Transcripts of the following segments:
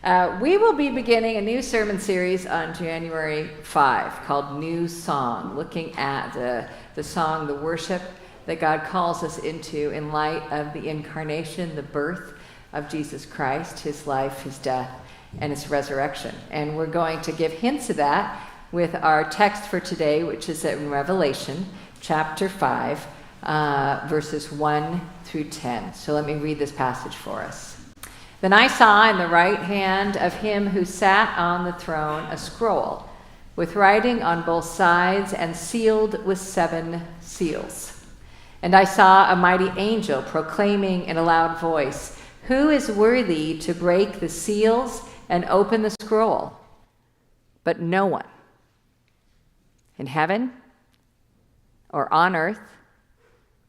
We will be beginning a new sermon series on January 5 called New Song, looking at the song, the worship that God calls us into in light of the incarnation, the birth of Jesus Christ, his life, his death, and his resurrection. And we're going to give hints of that with our text for today, which is in Revelation chapter 5, verses 1 through 10. So let me read this passage for us. Then I saw in the right hand of him who sat on the throne a scroll with writing on both sides and sealed with 7 seals. And I saw a mighty angel proclaiming in a loud voice, "Who is worthy to break the seals and open the scroll?" But no one in heaven or on earth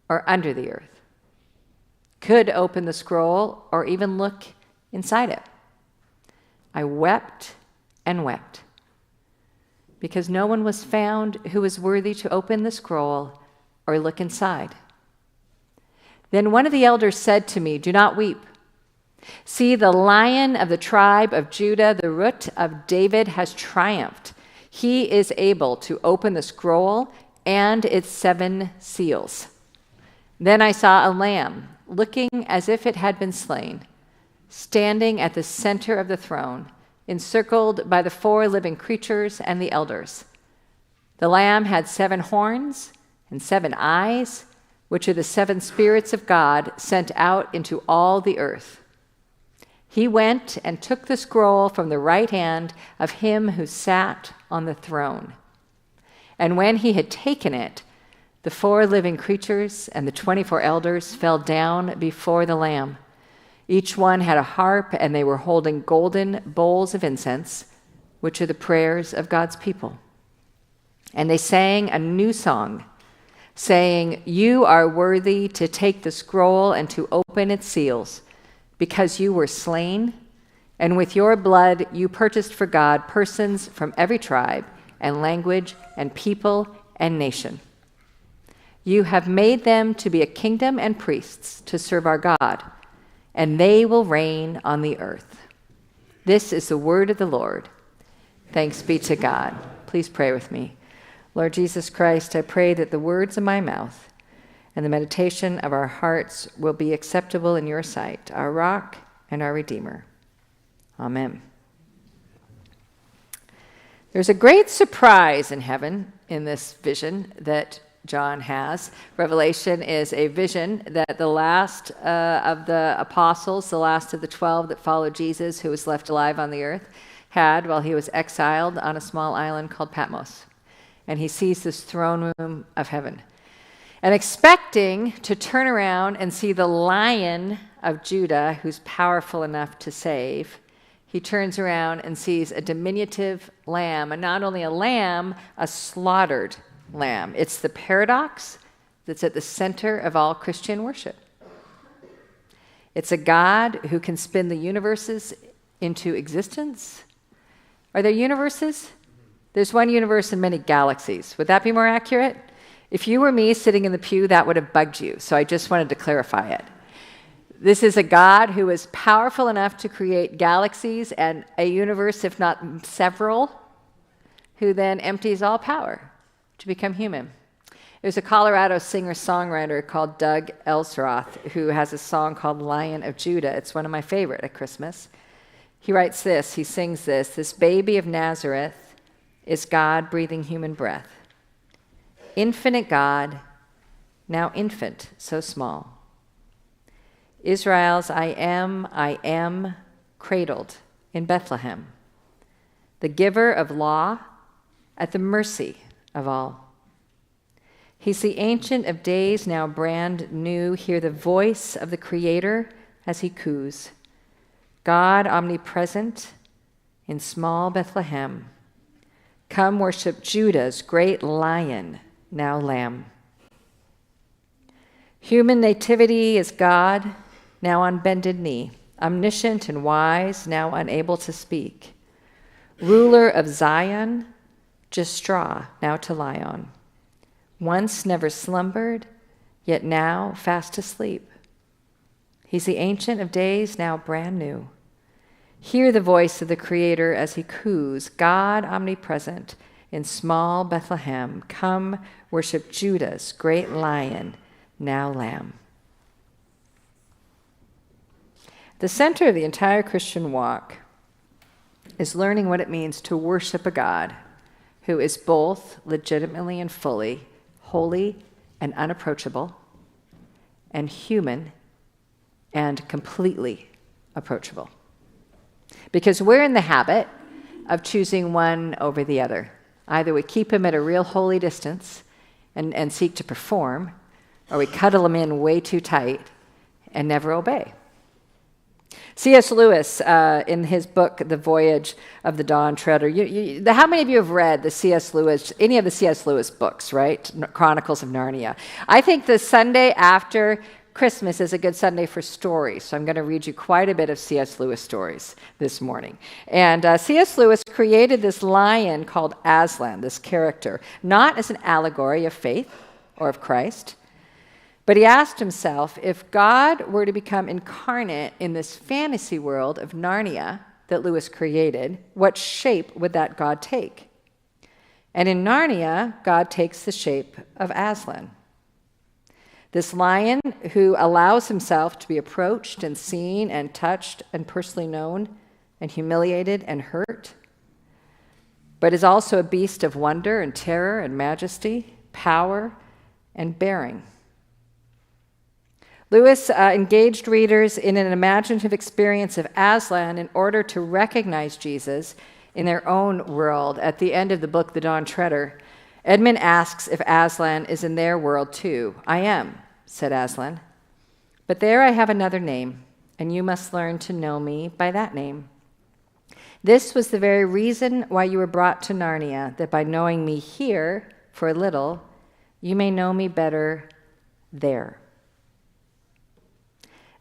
or under the earth could open the scroll or even look inside it. I wept and wept because no one was found who was worthy to open the scroll or look inside. Then one of the elders said to me, "Do not weep. See, the Lion of the tribe of Judah, the Root of David, has triumphed. He is able to open the scroll and its 7 seals." Then I saw a lamb, looking as if it had been slain, standing at the center of the throne, encircled by the 4 living creatures and the elders. The lamb had 7 horns and 7 eyes, which are the 7 spirits of God sent out into all the earth. He went and took the scroll from the right hand of him who sat on the throne. And when he had taken it, the 4 living creatures and the 24 elders fell down before the Lamb. Each one had a harp, and they were holding golden bowls of incense, which are the prayers of God's people. And they sang a new song, saying, "You are worthy to take the scroll and to open its seals, because you were slain, and with your blood you purchased for God persons from every tribe and language and people and nation. You have made them to be a kingdom and priests to serve our God, and they will reign on the earth." This is the word of the Lord. Thanks be to God. Please pray with me. Lord Jesus Christ, I pray that the words of my mouth and the meditation of our hearts will be acceptable in your sight, our rock and our redeemer. Amen. There's a great surprise in heaven in this vision that John has. Revelation is a vision that the last of the apostles, the last of the 12 that followed Jesus, who was left alive on the earth, had while he was exiled on a small island called Patmos. And he sees this throne room of heaven. And expecting to turn around and see the Lion of Judah, who's powerful enough to save, he turns around and sees a diminutive lamb, and not only a lamb, a slaughtered lamb. It's the paradox that's at the center of all Christian worship. It's a God who can spin the universes into existence. Are there universes? There's one universe and many galaxies. Would that be more accurate? If you were me sitting in the pew, that would have bugged you, so I just wanted to clarify it. This is a God who is powerful enough to create galaxies and a universe, if not several, who then empties all power to become human. There's a Colorado singer-songwriter called Doug Elsroth who has a song called Lion of Judah. It's one of my favorite at Christmas. He writes this, he sings this baby of Nazareth is God breathing human breath. Infinite God, now infant, so small. Israel's I am, cradled in Bethlehem. The giver of law at the mercy of all. He's the Ancient of Days, now brand new. Hear the voice of the Creator as he coos. God omnipresent in small Bethlehem. Come worship Judah's great Lion, now Lamb. Human nativity is God, now on bended knee. Omniscient and wise, now unable to speak. Ruler of Zion, just straw now to lie on. Once never slumbered, yet now fast asleep. He's the Ancient of Days, now brand new. Hear the voice of the Creator as he coos, God omnipresent, in small Bethlehem, come worship Judah's great lion, now lamb. The center of the entire Christian walk is learning what it means to worship a God who is both legitimately and fully holy and unapproachable, and human and completely approachable. Because we're in the habit of choosing one over the other. Either we keep him at a real holy distance and seek to perform, or we cuddle him in way too tight and never obey. C.S. Lewis, in his book, The Voyage of the Dawn Treader, how many of you have read any of the C.S. Lewis books, right? Chronicles of Narnia. I think the Sunday after Christmas is a good Sunday for stories, so I'm going to read you quite a bit of C.S. Lewis stories this morning. And C.S. Lewis created this lion called Aslan, this character, not as an allegory of faith or of Christ, but he asked himself, if God were to become incarnate in this fantasy world of Narnia that Lewis created, what shape would that God take? And in Narnia, God takes the shape of Aslan. This lion who allows himself to be approached and seen and touched and personally known and humiliated and hurt, but is also a beast of wonder and terror and majesty, power and bearing. Lewis engaged readers in an imaginative experience of Aslan in order to recognize Jesus in their own world. At the end of the book, The Dawn Treader, Edmund asks if Aslan is in their world too. I am, said Aslan, but there I have another name, and you must learn to know me by that name. This was the very reason why you were brought to Narnia, that by knowing me here for a little, you may know me better there.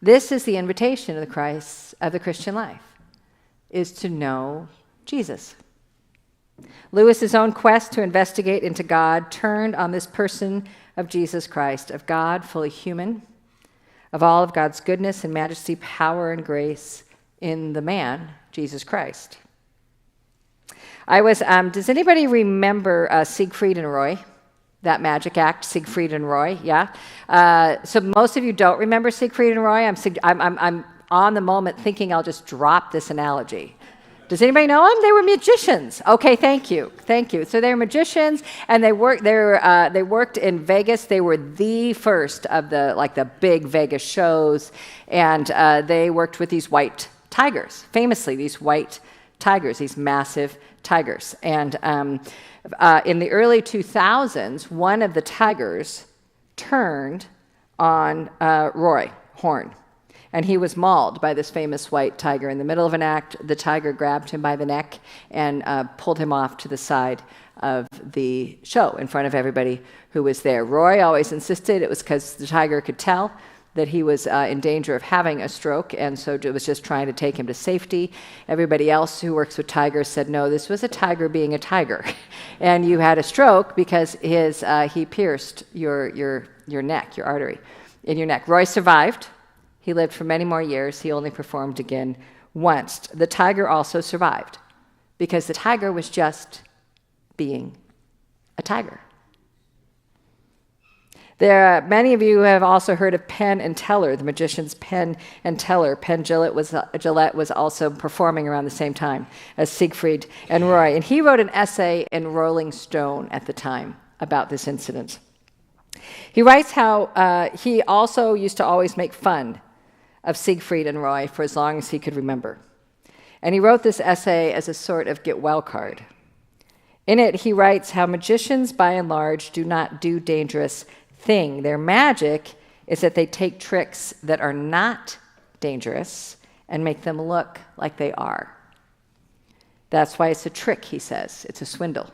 This is the invitation of the Christian life, is to know Jesus. Lewis's own quest to investigate into God turned on this person of Jesus Christ, of God fully human, of all of God's goodness and majesty, power and grace in the man, Jesus Christ. Does anybody remember Siegfried and Roy? That magic act, Siegfried and Roy, yeah? So most of you don't remember Siegfried and Roy. I'm on the moment thinking I'll just drop this analogy. Does anybody know them? They were magicians. Okay, thank you. So they were magicians, and they worked in Vegas. They were the first of the big Vegas shows, and they worked with these white tigers, famously these white tigers, these massive tigers. And in the early 2000s, one of the tigers turned on Roy Horn, and he was mauled by this famous white tiger. In the middle of an act, the tiger grabbed him by the neck and pulled him off to the side of the show in front of everybody who was there. Roy always insisted it was because the tiger could tell that he was in danger of having a stroke, and so it was just trying to take him to safety. Everybody else who works with tigers said, no, this was a tiger being a tiger, and you had a stroke because he pierced your neck, your artery in your neck. Roy survived. He lived for many more years. He only performed again once. The tiger also survived because the tiger was just being a tiger. Many of you have also heard of Penn and Teller, the magicians Penn and Teller. Penn Jillette was also performing around the same time as Siegfried and Roy. And he wrote an essay in Rolling Stone at the time about this incident. He writes how he also used to always make fun of Siegfried and Roy for as long as he could remember. And he wrote this essay as a sort of get-well card. In it, he writes how magicians, by and large, do not do dangerous thing. Their magic is that they take tricks that are not dangerous and make them look like they are. That's why it's a trick, he says. It's a swindle.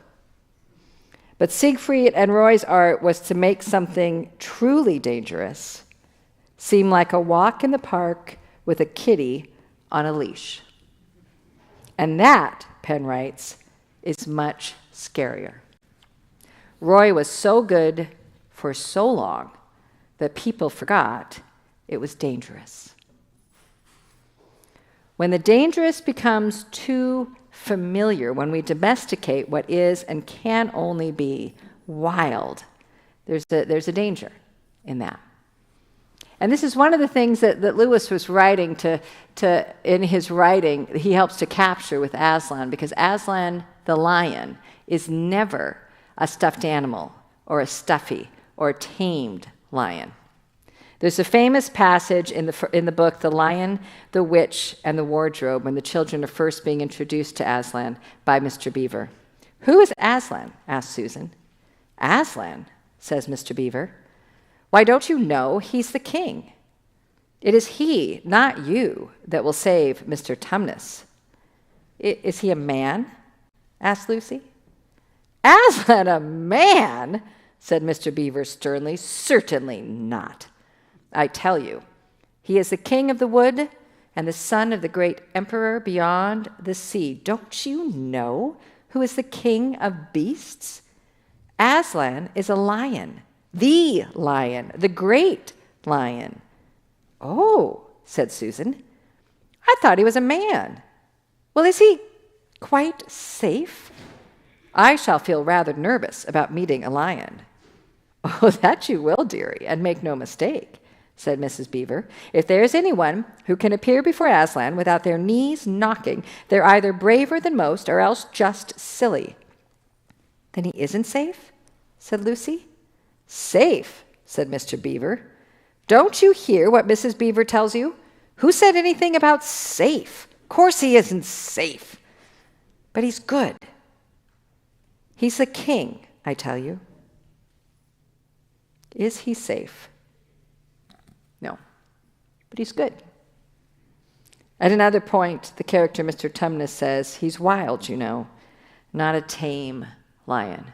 But Siegfried and Roy's art was to make something truly dangerous seem like a walk in the park with a kitty on a leash. And that, Penn writes, is much scarier. Roy was so good for so long that people forgot it was dangerous. When the dangerous becomes too familiar, when we domesticate what is and can only be wild, there's a danger in that. And this is one of the things that Lewis was writing in his writing, he helps to capture with Aslan, because Aslan the lion is never a stuffed animal or a stuffy or a tamed lion. There's a famous passage in the book, The Lion, the Witch, and the Wardrobe, when the children are first being introduced to Aslan by Mr. Beaver. "Who is Aslan?" asked Susan. "Aslan," says Mr. Beaver. "Why, don't you know he's the king? It is he, not you, that will save Mr. Tumnus." "Is he a man?" asked Lucy. "Aslan a man?" said Mr. Beaver sternly. "Certainly not. I tell you, he is the king of the wood and the son of the great emperor beyond the sea. Don't you know who is the king of beasts? Aslan is a lion, the great lion." "Oh," said Susan, "I thought he was a man. Well, is he quite safe? I shall feel rather nervous about meeting a lion." "Oh, that you will, dearie, and make no mistake," said Mrs. Beaver. "If there is anyone who can appear before Aslan without their knees knocking, they're either braver than most or else just silly." "Then he isn't safe?" said Lucy. "Safe," said Mr. Beaver. "Don't you hear what Mrs. Beaver tells you? Who said anything about safe? Of course he isn't safe. But he's good. He's the king, I tell you." Is he safe? No, but he's good. At another point, the character Mr. Tumnus says, "He's wild, you know, not a tame lion."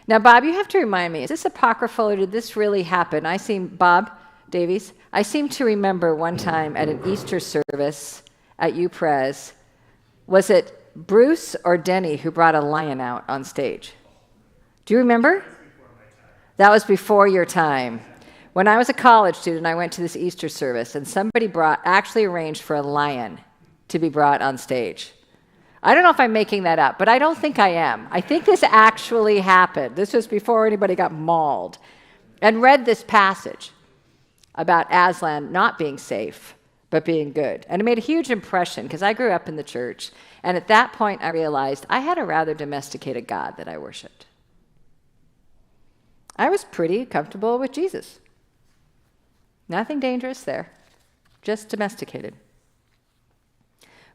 Now, Bob, you have to remind me, is this apocryphal or did this really happen? Bob Davies, I seem to remember one time at an Easter service at UPres, was it Bruce or Denny who brought a lion out on stage? Do you remember? That was before your time. When I was a college student, I went to this Easter service, and somebody actually arranged for a lion to be brought on stage. I don't know if I'm making that up, but I don't think I am. I think this actually happened. This was before anybody got mauled. And read this passage about Aslan not being safe, but being good. And it made a huge impression, because I grew up in the church, and at that point I realized I had a rather domesticated God that I worshiped. I was pretty comfortable with Jesus. Nothing dangerous there, just domesticated.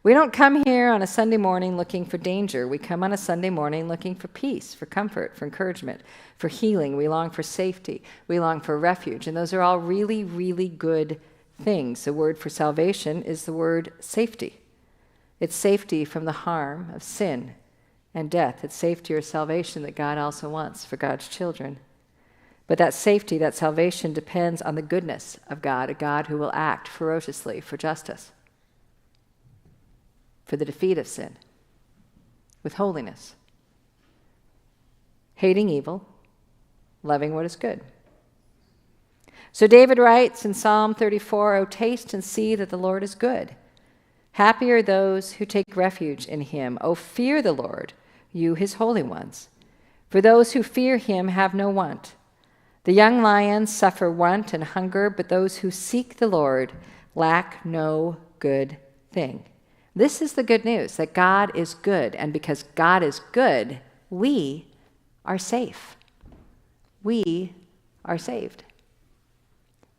We don't come here on a Sunday morning looking for danger. We come on a Sunday morning looking for peace, for comfort, for encouragement, for healing. We long for safety. We long for refuge. And those are all really, really good things. The word for salvation is the word safety. It's safety from the harm of sin and death. It's safety or salvation that God also wants for God's children. But that safety, that salvation, depends on the goodness of God, a God who will act ferociously for justice, for the defeat of sin, with holiness, hating evil, loving what is good. So David writes in Psalm 34, "O taste and see that the Lord is good. Happy are those who take refuge in him. O fear the Lord, you his holy ones. For those who fear him have no want. The young lions suffer want and hunger, but those who seek the Lord lack no good thing." This is the good news, that God is good, and because God is good, we are safe. We are saved.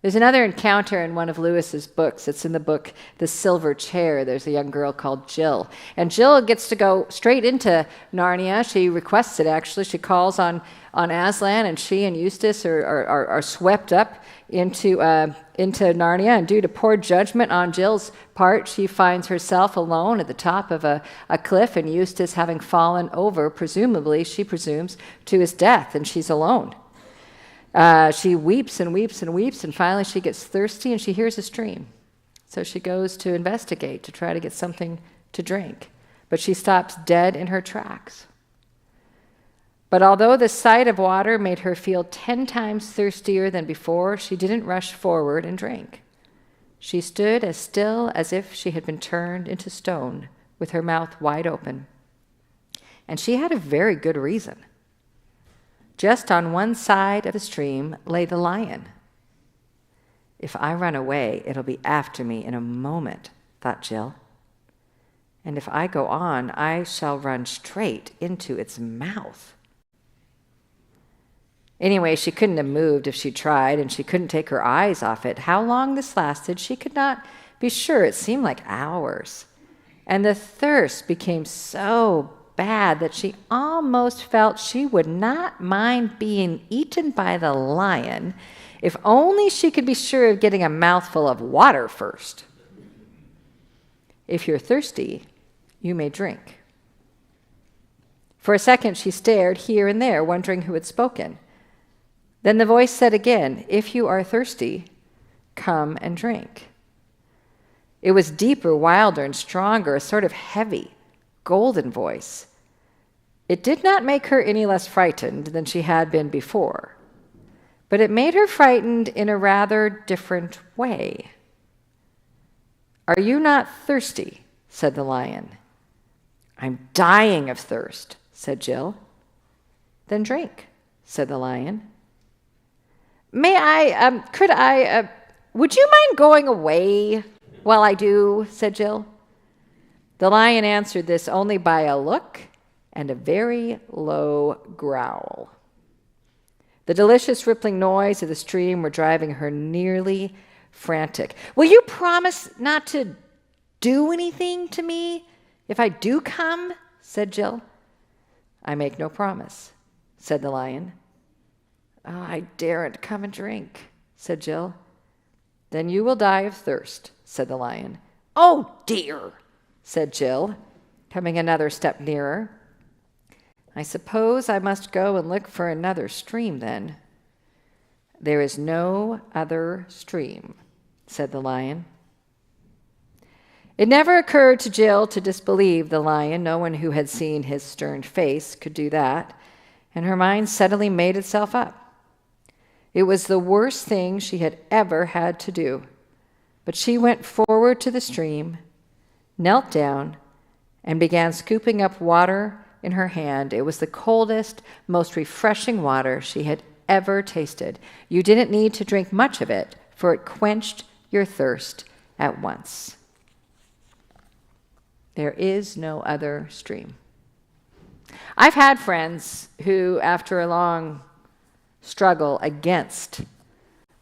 There's another encounter in one of Lewis's books. It's in the book The Silver Chair. There's a young girl called Jill. And Jill gets to go straight into Narnia. She requests it, actually. She calls on Aslan, and she and Eustace are swept up into Narnia. And due to poor judgment on Jill's part, she finds herself alone at the top of a cliff, and Eustace having fallen over, presumably, she presumes, to his death, and she's alone. She weeps and weeps and weeps, and finally she gets thirsty and she hears a stream. So she goes to investigate to try to get something to drink. But she stops dead in her tracks. But although the sight of water made her feel 10 times thirstier than before, she didn't rush forward and drink. She stood as still as if she had been turned into stone, with her mouth wide open. And she had a very good reason. Just on one side of the stream lay the lion. If I run away, it'll be after me in a moment, thought Jill. And if I go on, I shall run straight into its mouth. Anyway, she couldn't have moved if she tried, and she couldn't take her eyes off it. How long this lasted, she could not be sure. It seemed like hours. And the thirst became so bad that she almost felt she would not mind being eaten by the lion if only she could be sure of getting a mouthful of water first. If you're thirsty, you may drink. For a second, she stared here and there, wondering who had spoken. Then the voice said again, "If you are thirsty, come and drink." It was deeper, wilder, and stronger, a sort of heavy, golden voice. It did not make her any less frightened than she had been before, but it made her frightened in a rather different way. "Are you not thirsty?" said the lion. "I'm dying of thirst," said Jill. "Then drink," said the lion. Would you mind going away while I do?" said Jill. The lion answered this only by a look and a very low growl. The delicious rippling noise of the stream were driving her nearly frantic. "Will you promise not to do anything to me if I do come?" said Jill. "I make no promise," said the lion. "Oh, I daren't come and drink," said Jill. "Then you will die of thirst," said the lion. "Oh, dear," said Jill, coming another step nearer. "I suppose I must go and look for another stream, then." "There is no other stream," said the lion. It never occurred to Jill to disbelieve the lion. No one who had seen his stern face could do that, and her mind suddenly made itself up. It was the worst thing she had ever had to do. But she went forward to the stream, knelt down, and began scooping up water in her hand. It was the coldest, most refreshing water she had ever tasted. You didn't need to drink much of it, for it quenched your thirst at once. There is no other stream. I've had friends who, after a long struggle against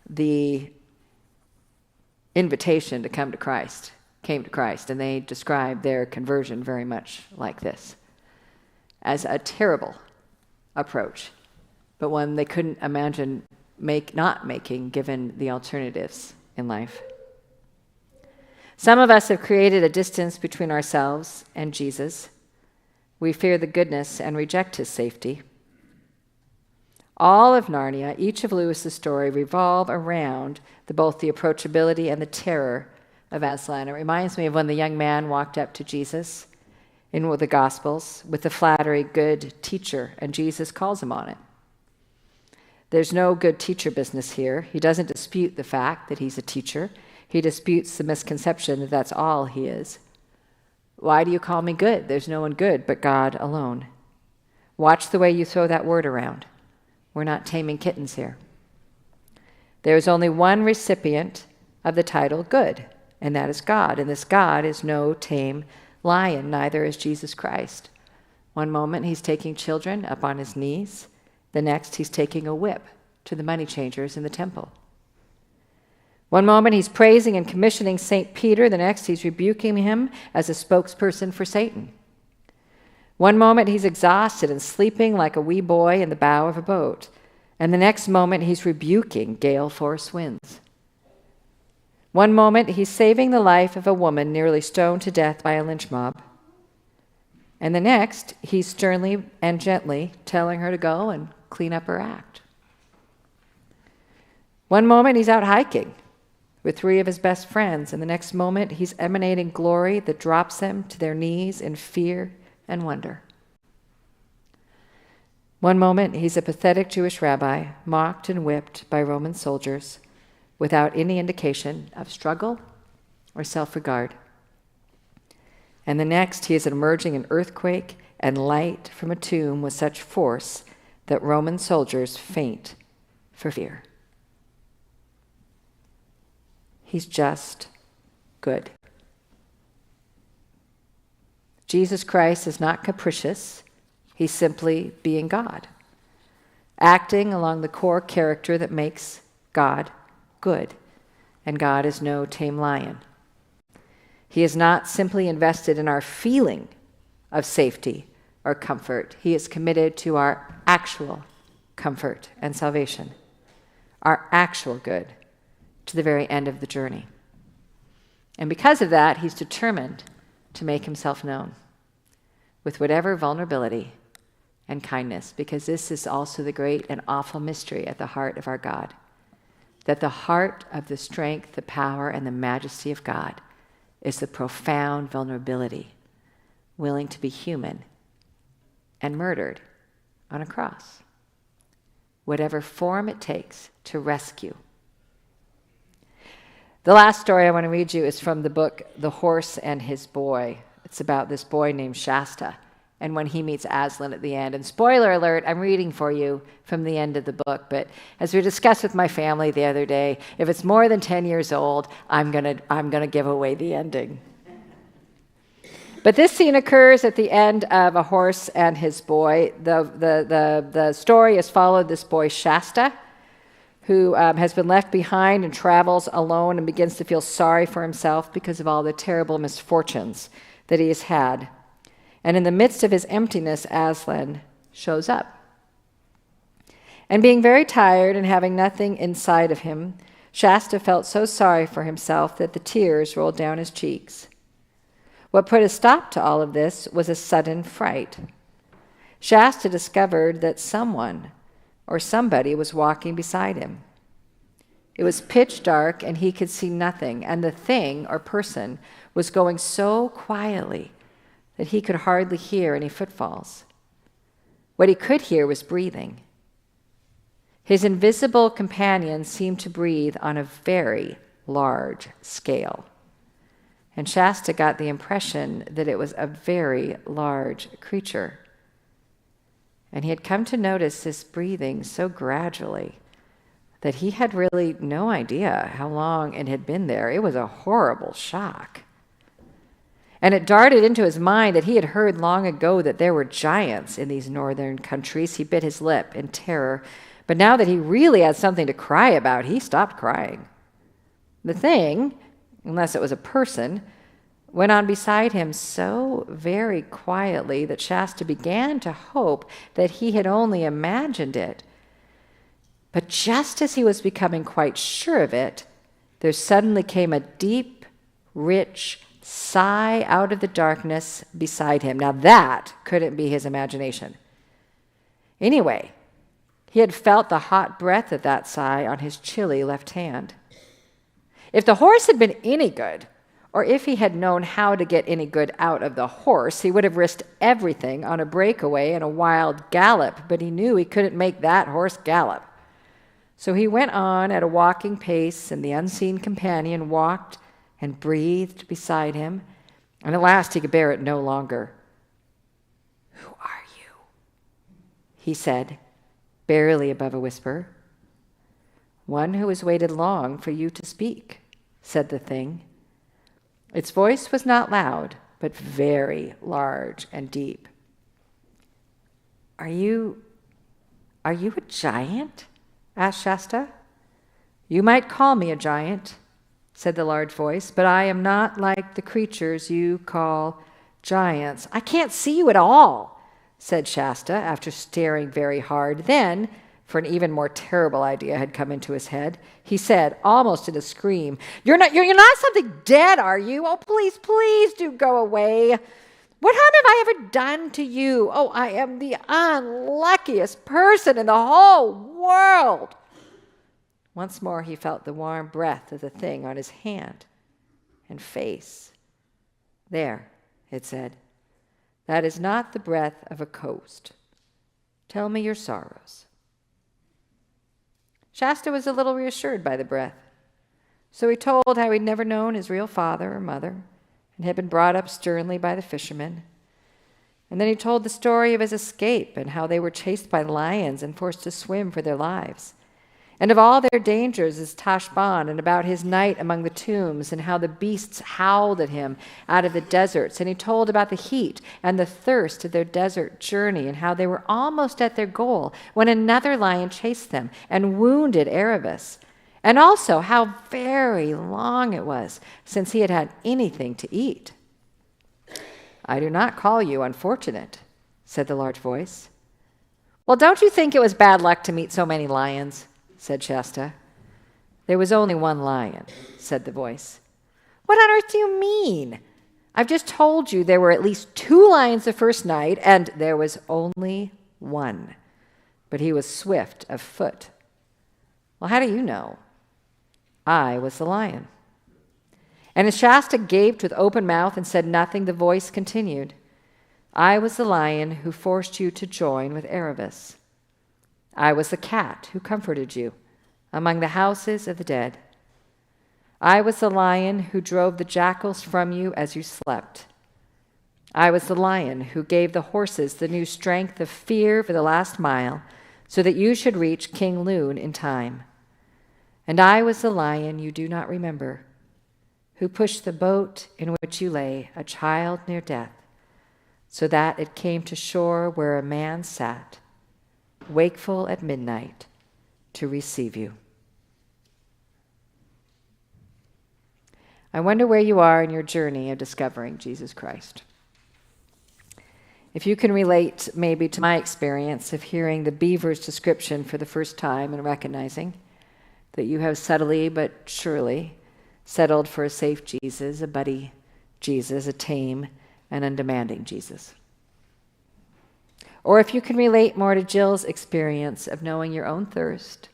the invitation to come to Christ, came to Christ, and they described their conversion very much like this, as a terrible approach, but one they couldn't imagine not making given the alternatives in life. Some of us have created a distance between ourselves and Jesus. We fear the goodness and reject his safety. All of Narnia, each of Lewis's story, revolve around both the approachability and the terror of Aslan. It reminds me of when the young man walked up to Jesus in the Gospels with the flattery, "Good teacher," and Jesus calls him on it. There's no good teacher business here. He doesn't dispute the fact that he's a teacher. He disputes the misconception that that's all he is. "Why do you call me good? There's no one good but God alone." Watch the way you throw that word around. We're not taming kittens here. There is only one recipient of the title good, and that is God. And this God is no tame lion, neither is Jesus Christ. One moment he's taking children up on his knees. The next he's taking a whip to the money changers in the temple. One moment he's praising and commissioning St. Peter. The next he's rebuking him as a spokesperson for Satan. One moment he's exhausted and sleeping like a wee boy in the bow of a boat, and the next moment he's rebuking gale-force winds. One moment he's saving the life of a woman nearly stoned to death by a lynch mob, and the next he's sternly and gently telling her to go and clean up her act. One moment he's out hiking with 3 of his best friends, and the next moment he's emanating glory that drops them to their knees in fear and wonder. One moment he's a pathetic Jewish rabbi, mocked and whipped by Roman soldiers without any indication of struggle or self-regard. And the next, he is emerging an earthquake and light from a tomb with such force that Roman soldiers faint for fear. He's just good. Jesus Christ is not capricious. He's simply being God, acting along the core character that makes God good. And God is no tame lion. He is not simply invested in our feeling of safety or comfort. He is committed to our actual comfort and salvation, our actual good, to the very end of the journey. And because of that, he's determined to make himself known with whatever vulnerability and kindness, because this is also the great and awful mystery at the heart of our God, that the heart of the strength, the power, and the majesty of God is the profound vulnerability, willing to be human and murdered on a cross, whatever form it takes to rescue. The last story I want to read you is from the book The Horse and His Boy. It's about this boy named Shasta and when he meets Aslan at the end. And spoiler alert, I'm reading for you from the end of the book, but as we discussed with my family the other day, if it's more than 10 years old, I'm gonna give away the ending. But this scene occurs at the end of A Horse and His Boy. The story has followed this boy Shasta, who has been left behind and travels alone and begins to feel sorry for himself because of all the terrible misfortunes that he has had. And in the midst of his emptiness, Aslan shows up. And being very tired and having nothing inside of him, Shasta felt so sorry for himself that the tears rolled down his cheeks. What put a stop to all of this was a sudden fright. Shasta discovered that someone or somebody was walking beside him. It was pitch dark and he could see nothing, and the thing or person was going so quietly that he could hardly hear any footfalls. What he could hear was breathing. His invisible companion seemed to breathe on a very large scale. And Shasta got the impression that it was a very large creature. And he had come to notice this breathing so gradually that he had really no idea how long it had been there. It was a horrible shock. And it darted into his mind that he had heard long ago that there were giants in these northern countries. He bit his lip in terror. But now that he really had something to cry about, he stopped crying. The thing, unless it was a person, went on beside him so very quietly that Shasta began to hope that he had only imagined it. But just as he was becoming quite sure of it, there suddenly came a deep, rich sigh out of the darkness beside him. Now that couldn't be his imagination. Anyway, he had felt the hot breath of that sigh on his chilly left hand. If the horse had been any good, or if he had known how to get any good out of the horse, he would have risked everything on a breakaway and a wild gallop, but he knew he couldn't make that horse gallop. So he went on at a walking pace, and the unseen companion walked and breathed beside him, and at last he could bear it no longer. "Who are you?" he said, barely above a whisper. "One who has waited long for you to speak," said the thing. Its voice was not loud, but very large and deep. Are you a giant?" asked Shasta. "You might call me a giant," said the large voice, "but I am not like the creatures you call giants." "I can't see you at all," said Shasta, after staring very hard. Then, for an even more terrible idea had come into his head, he said, almost in a scream, You're not something dead, are you? Oh, please do go away. What harm have I ever done to you? Oh, I am the unluckiest person in the whole world." Once more he felt the warm breath of the thing on his hand and face. "There," it said, "that is not the breath of a ghost. Tell me your sorrows." Shasta was a little reassured by the breath. So he told how he'd never known his real father or mother and had been brought up sternly by the fishermen. And then he told the story of his escape and how they were chased by lions and forced to swim for their lives, and of all their dangers as Tashbaan, and about his night among the tombs, and how the beasts howled at him out of the deserts. And he told about the heat and the thirst of their desert journey, and how they were almost at their goal when another lion chased them and wounded Erebus, and also how very long it was since he had had anything to eat. "I do not call you unfortunate," said the large voice. "Well, don't you think it was bad luck to meet so many lions?" said Shasta. "There was only one lion," said the voice. "What on earth do you mean? I've just told you there were at least 2 lions the first night, and there was only one. But he was swift of foot." "Well, how do you know?" "I was the lion." And as Shasta gaped with open mouth and said nothing, the voice continued, "I was the lion who forced you to join with Erebus. I was the cat who comforted you among the houses of the dead. I was the lion who drove the jackals from you as you slept. I was the lion who gave the horses the new strength of fear for the last mile so that you should reach King Loon in time. And I was the lion you do not remember, who pushed the boat in which you lay, a child near death, so that it came to shore where a man sat, wakeful at midnight, to receive you." I wonder where you are in your journey of discovering Jesus Christ. If you can relate maybe to my experience of hearing the beaver's description for the first time and recognizing that you have subtly but surely settled for a safe Jesus, a buddy Jesus, a tame and undemanding Jesus. Or if you can relate more to Jill's experience of knowing your own thirst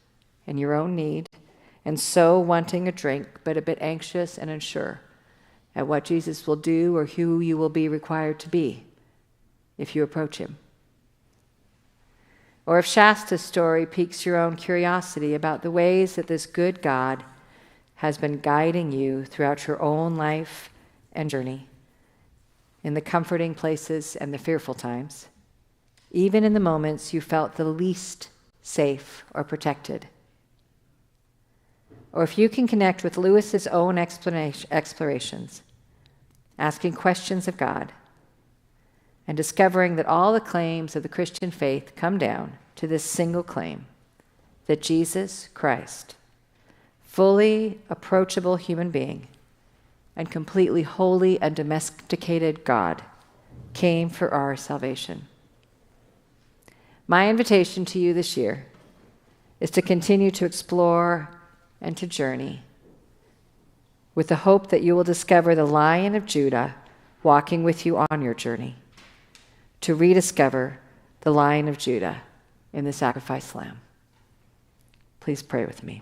and your own need, and so wanting a drink, but a bit anxious and unsure at what Jesus will do or who you will be required to be if you approach him. Or if Shasta's story piques your own curiosity about the ways that this good God has been guiding you throughout your own life and journey, in the comforting places and the fearful times, even in the moments you felt the least safe or protected. Or if you can connect with Lewis's own explorations, asking questions of God, and discovering that all the claims of the Christian faith come down to this single claim, that Jesus Christ, fully approachable human being and completely holy and domesticated God, came for our salvation. My invitation to you this year is to continue to explore and to journey with the hope that you will discover the Lion of Judah walking with you on your journey, to rediscover the Lion of Judah in the sacrificed lamb. Please pray with me.